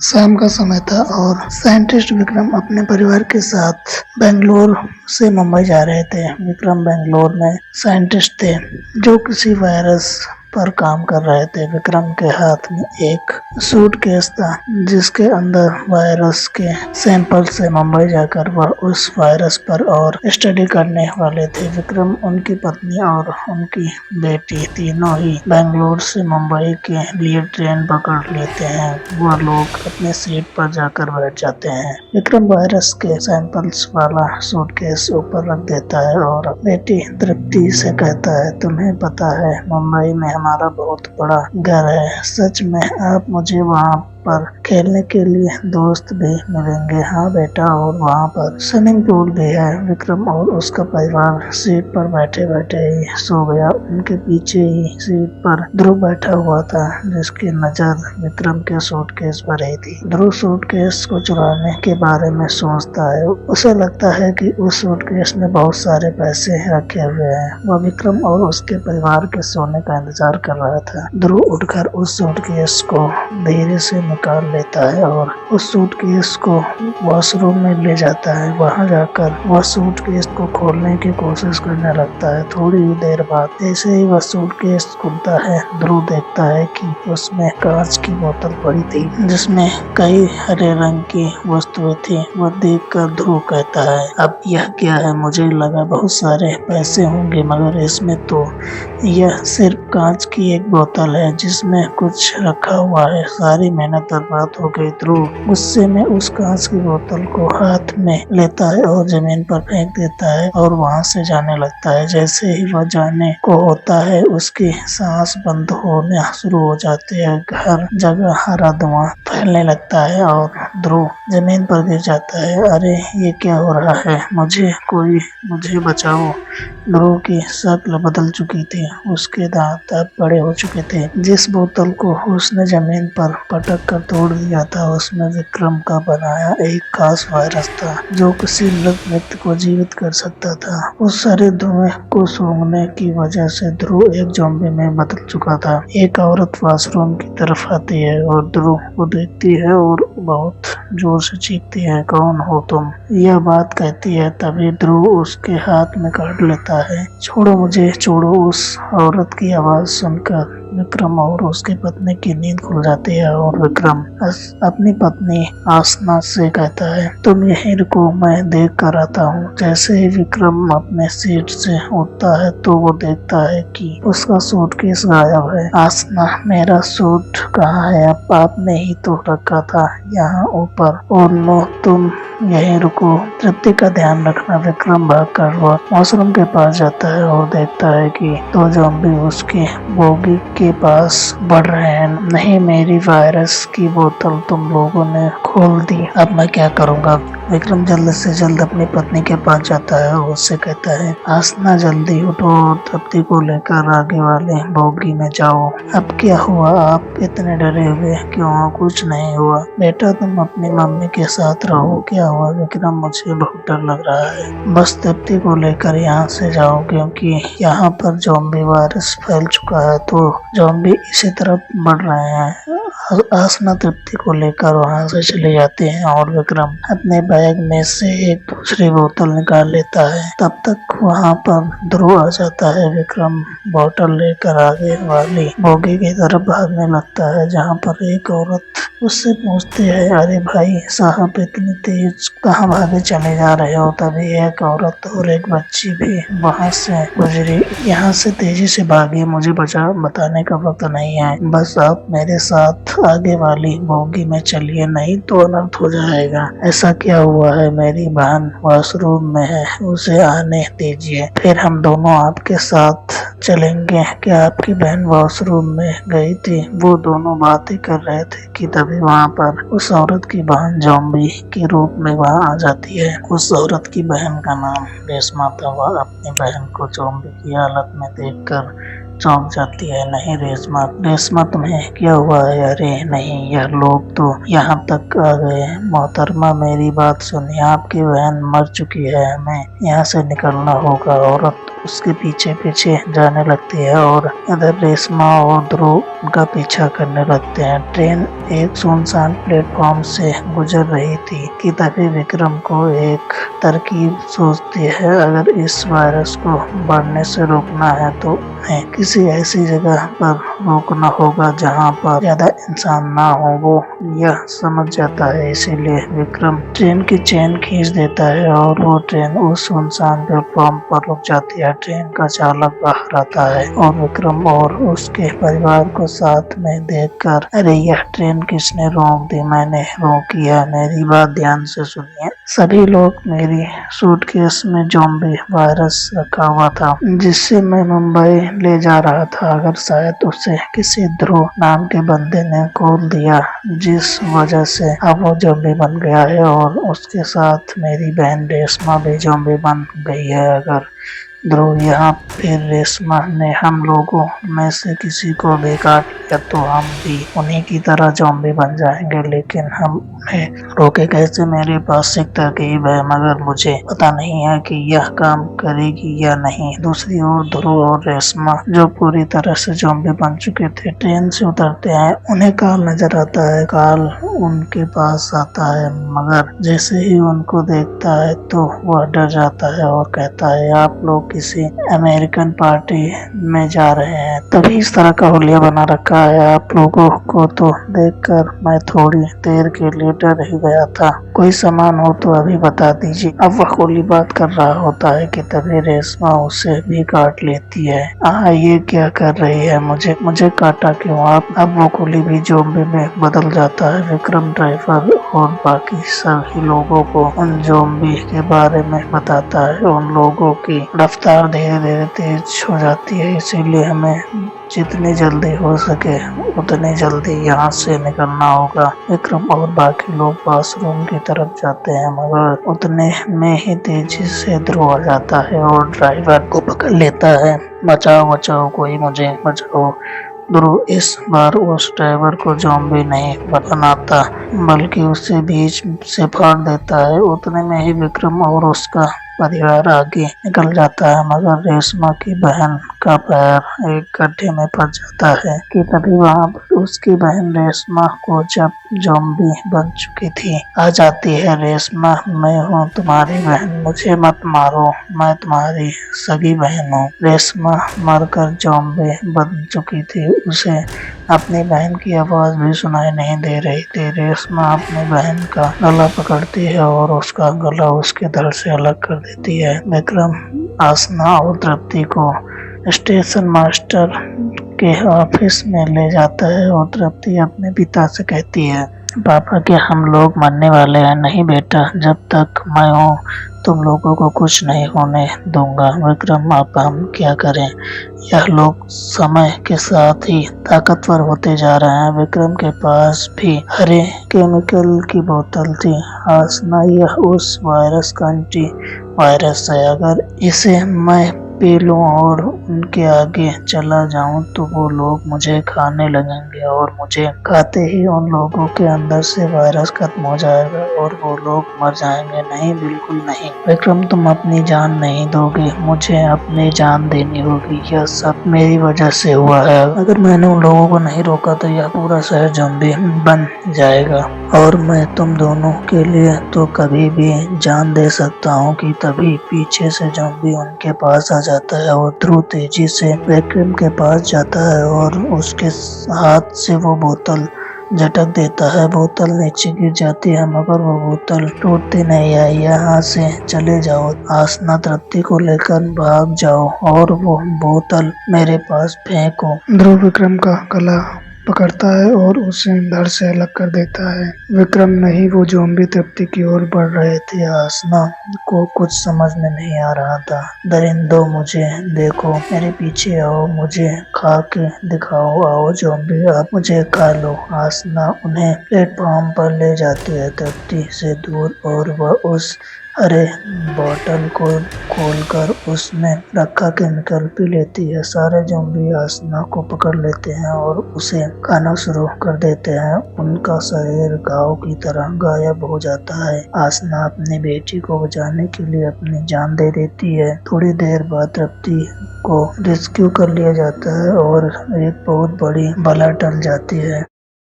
शाम का समय था और साइंटिस्ट विक्रम अपने परिवार के साथ बेंगलोर से मुंबई जा रहे थे। विक्रम बेंगलोर में साइंटिस्ट थे जो किसी वायरस पर काम कर रहे थे। विक्रम के हाथ में एक सूटकेस था जिसके अंदर वायरस के सैंपल से मुंबई जाकर वह उस वायरस पर और स्टडी करने वाले थे। विक्रम, उनकी पत्नी और उनकी बेटी तीनों ही बेंगलोर से मुंबई के लिए ट्रेन पकड़ लेते हैं। वह लोग अपने सीट पर जाकर बैठ जाते हैं। विक्रम वायरस के सैंपल्स वाला सूटकेस ऊपर रख देता है और बेटी तृप्ति से कहता है, तुम्हें पता है मुंबई में हमारा बहुत बड़ा घर है। सच में आप मुझे वहाँ पर खेलने के लिए दोस्त भी मिलेंगे। हाँ बेटा, और वहाँ पर स्विमिंग पूल भी है। विक्रम और उसका परिवार सीट पर बैठे बैठे ही सो गया। उनके पीछे ही सीट पर ध्रुव बैठा हुआ था जिसकी नजर विक्रम के सूटकेस पर ही थी। ध्रुव सूटकेस को चुराने के बारे में सोचता है। उसे लगता है कि उस सूटकेस में बहुत सारे पैसे रखे हुए हैं। वह विक्रम और उसके परिवार के सोने का इंतजार कर रहा था। ध्रुव उठकर उस सूटकेस को धीरे से निकाल लेता है और उस सूटकेस को वॉशरूम में ले जाता है। वहां जाकर वह सूटकेस को खोलने की कोशिश करने लगता है। थोड़ी ही देर बाद जैसे ही वह सूटकेस खुलता है, ध्रुव देखता है कि उसमें कांच की बोतल पड़ी थी जिसमें कई हरे रंग की वस्तुएं थी। वह देखकर ध्रुव कहता है, अब यह क्या है? मुझे लगा बहुत सारे पैसे होंगे, मगर इसमें तो यह सिर्फ कांच की एक बोतल है जिसमें कुछ रखा हुआ है। सारी मेहनत बर्बाद हो गई। ध्रुव गुस्से में उस कांच की बोतल को हाथ में लेता है और जमीन पर फेंक देता है और वहां से जाने लगता है। जैसे ही वह जाने को होता है, उसकी सांस बंद होने शुरू हो जाती है। हर जगह हरा धुआं फैलने लगता है और ध्रुव जमीन पर गिर जाता है। अरे ये क्या हो रहा है? मुझे बचाओ। ध्रुव की शक्ल बदल चुकी थी। उसके दांत अब बड़े हो चुके थे। जिस बोतल को उसने जमीन पर पटक कर तोड़ दिया था, उसमें विक्रम का बनाया एक खास वायरस था जो किसी मृत व्यक्ति को जीवित कर सकता था। उस सारे धुएं को सूंघने की वजह से ध्रुव एक ज़ॉम्बी में बदल चुका था। एक औरत वॉशरूम की तरफ आती है और ध्रुव को देखती है और बहुत जोर से चीखती है, कौन हो तुम? यह बात कहती है तभी ध्रुव उसके हाथ में काट लेता है। छोड़ो मुझे, छोड़ो। उस औरत की आवाज सुनकर विक्रम और उसकी पत्नी की नींद खुल जाती है और विक्रम अपनी पत्नी आसना से कहता है, तुम यहीं रुको, मैं देख कर आता हूँ। जैसे ही विक्रम अपने सीट से उठता है तो वो देखता है कि उसका सूटकेस गायब है। आसना, मेरा सूट कहाँ है? अब आपने ही तो रखा था यहाँ ऊपर। और नो, तुम यहीं रुको, तृप्ति का ध्यान रखना। विक्रम भागकर वॉशरूम के पास जाता है और देखता है कि दो ज़ॉम्बी उसके बोगी के पास बढ़ रहे हैं। नहीं, मेरी वायरस की बोतल तुम लोगों ने खोल दी, अब मैं क्या करूँगा? विक्रम जल्द से जल्द अपनी पत्नी के पास जाता है और उससे कहता है, आसना जल्दी उठो और तृप्ति को लेकर आगे वाले बोगी में जाओ। अब क्या हुआ? आप इतने डरे हुए क्यों हो? कुछ नहीं हुआ बेटा, तुम अपनी मम्मी के साथ रहो। क्या हुआ विक्रम? मुझे बहुत डर लग रहा है। बस तृप्ति को लेकर यहाँ से जाओ क्योंकि यहाँ पर ज़ॉम्बी वायरस फैल चुका है, तो ज़ॉम्बी इसी तरफ बढ़ रहे हैं। आसना तृप्ति को लेकर वहां से चले जाते हैं और विक्रम अपने बैग में से एक दूसरी बोतल निकाल लेता है। तब तक वहां पर ध्रुव आ जाता है। विक्रम बोतल लेकर आगे वाली बोगी की तरफ भागने लगता है जहां पर एक औरत उससे पूछती है, अरे भाई साहब, इतनी तेज कहाँ भागे चले जा रहे हो? तभी एक औरत और एक बच्ची भी वहां से गुजरी। यहाँ से तेजी से भागे, मुझे बताने का वक्त नहीं है। बस आप मेरे साथ आगे वाली बोगी में चलिए, नहीं तो अनर्थ हो जाएगा। ऐसा क्या हुआ है? मेरी बहन वॉशरूम में है, उसे आने दीजिए, फिर हम दोनों आपके साथ चलेंगे। क्या आपकी बहन वॉशरूम में गई थी? वो दोनों बातें कर रहे थे कि तभी वहाँ पर उस औरत की बहन ज़ॉम्बी के रूप में वहाँ आ जाती है। उस औरत की बहन का नाम रेशमा था। वह अपनी बहन को ज़ॉम्बी की हालत में देखकर चौंक जाती है। नहीं रेशमा, रेशमा तुम्हें क्या हुआ है? अरे नहीं, यह लोग तो यहाँ तक आ गए। मोहतरमा मेरी बात सुनिए, आपकी बहन मर चुकी है, हमें यहाँ से निकलना होगा। औरत उसके पीछे पीछे जाने लगती है और इधर रेशमा और ध्रुव उनका पीछा करने लगते हैं। ट्रेन एक सुनसान प्लेटफॉर्म से गुजर रही थी कि तभी विक्रम को एक तरकीब सोचती है। अगर इस वायरस को बढ़ने से रोकना है तो हमें किसी ऐसी जगह पर रोकना होगा जहां पर ज्यादा इंसान ना हो। वो यह समझ जाता है, इसीलिए विक्रम ट्रेन की चेन खींच देता है और वो ट्रेन उस सुनसान प्लेटफॉर्म पर रुक जाती है। ट्रेन का चालक बाहर आता है और विक्रम और उसके परिवार को साथ में देखकर, अरे यह ट्रेन किसने रोक दी? मैंने रोकी है, मेरी बात ध्यान से सुनिए। सभी लोग, मेरी सूटकेस में ज़ॉम्बी वायरस रखा हुआ था जिससे मैं मुंबई ले जा रहा था। अगर शायद उसे किसी ध्रुव नाम के बंदे ने खोल दिया, जिस वजह से अब वो ज़ॉम्बी बन गया है और उसके साथ मेरी बहन रेशमा भी ज़ॉम्बी बन गई है। अगर ध्रुव यहाँ फिर रेशमा ने हम लोगों में से किसी को भी काट लिया तो हम भी उन्हीं की तरह ज़ॉम्बी बन जाएंगे। लेकिन हम उन्हें रोके कैसे? मेरे पास एक तरकीब है, मगर मुझे पता नहीं है कि यह काम करेगी या नहीं। दूसरी ओर ध्रुव और रेशमा, जो पूरी तरह से ज़ॉम्बी बन चुके थे, ट्रेन से उतरते हैं। उन्हें कार्ल नजर आता है। कार्ल उनके पास आता है, मगर जैसे ही उनको देखता है तो वह डर जाता है और कहता है, आप लोग किसी अमेरिकन पार्टी में जा रहे हैं, तभी इस तरह का हुलिया बना रखा है। आप लोगों को तो देखकर मैं थोड़ी देर के लिए डर ही गया था। कोई सामान हो तो अभी बता दीजिए। अब वह गोली बात कर रहा होता है कि तभी रेशमा उसे भी काट लेती है। ये क्या कर रही है? मुझे काटा क्यों? अब वो गोली भी ज़ॉम्बी में बदल जाता है। विक्रम ड्राइवर और बाकी सभी लोगों को उन ज़ॉम्बी के बारे में बताता है। उन लोगों की रफ्तार धीरे धीरे तेज हो जाती है, इसीलिए हमें जितनी जल्दी हो सके उतनी जल्दी यहाँ से निकलना होगा। विक्रम और बाकी लोग बाथरूम की तरफ जाते हैं, मगर उतने में ही तेजी से ध्रुव आ जाता है और ड्राइवर को पकड़ लेता है। बचाओ बचाओ, कोई मुझे बचाओ। ध्रुव इस बार उस ड्राइवर को ज़ॉम्बी नहीं बनाता, बल्कि उसे बीच से फाड़ देता है। उतने में ही विक्रम और उसका परिवार आगे निकल जाता है, मगर रेशमा की बहन का पैर एक गड्ढे में फंस जाता है कि तभी वहां पर उसकी बहन रेशमा को जब ज़ॉम्बी बन चुकी थी आ जाती है। रेशमा, मैं हूँ तुम्हारी बहन, मुझे मत मारो, मैं तुम्हारी सगी बहन हूँ। रेशमा मरकर ज़ॉम्बी बन चुकी थी, उसे अपनी बहन की आवाज भी सुनाई नहीं दे रही थी। रेशमा अपनी बहन का गला पकड़ती है और उसका गला उसके धड़ से अलग कर देती है। विक्रम आसना और तृप्ति को स्टेशन मास्टर के ऑफिस में ले जाता है और तृप्ति अपने पिता से कहती है, पापा क्या हम लोग मरने वाले हैं? नहीं बेटा, जब तक मैं हूँ तुम लोगों को कुछ नहीं होने दूंगा। विक्रम, अब हम क्या करें? यह लोग समय के साथ ही ताकतवर होते जा रहे हैं। विक्रम के पास भी हरे केमिकल की बोतल थी। आसना, यह उस वायरस का एंटी वायरस है। अगर इसे मैं पी लूं और उनके आगे चला जाऊं तो वो लोग मुझे खाने लगेंगे और मुझे खाते ही उन लोगों के अंदर से वायरस खत्म हो जाएगा और वो लोग मर जाएंगे। नहीं, बिल्कुल नहीं विक्रम, तुम अपनी जान नहीं दोगे, मुझे अपनी जान देनी होगी। यह सब मेरी वजह से हुआ है। अगर मैंने उन लोगों को नहीं रोका तो यह पूरा शहर ज़ॉम्बी बन जाएगा और मैं तुम दोनों के लिए तो कभी भी जान दे सकता हूँ कि तभी पीछे से ज़ॉम्बी उनके पास आ जाता है और ध्रुव तेजी से विक्रम के पास जाता है और उसके हाथ से वो बोतल झटक देता है। बोतल नीचे गिर जाती है, मगर वो बोतल टूटती नहीं है। यहाँ से चले जाओ, आसना तृप्ति को लेकर भाग जाओ और वो बोतल मेरे पास फेंको। ध्रुव विक्रम का गला पकड़ता है और उसे धड़ से अलग कर देता है। विक्रम नहीं, वो ज़ॉम्बी तृप्ति की ओर बढ़ रहे थे। आसना को कुछ समझ में नहीं आ रहा था। दरिंदों, मुझे देखो, मेरे पीछे आओ, मुझे खा के दिखाओ। आओ ज़ॉम्बी, आप मुझे खा लो। आसना उन्हें प्लेटफॉर्म पर ले जाती है तृप्ति से दूर और वह उस अरे बोतल को खोलकर उसमें रखा केमिकल पी लेती है। सारे ज़ॉम्बी आसना को पकड़ लेते हैं और उसे खाना शुरू कर देते हैं। उनका शरीर घाव की तरह गायब हो जाता है। आसना अपनी बेटी को बचाने के लिए अपनी जान दे देती है। थोड़ी देर बाद तृप्ति को रेस्क्यू कर लिया जाता है और एक बहुत बड़ी बला टल जाती है।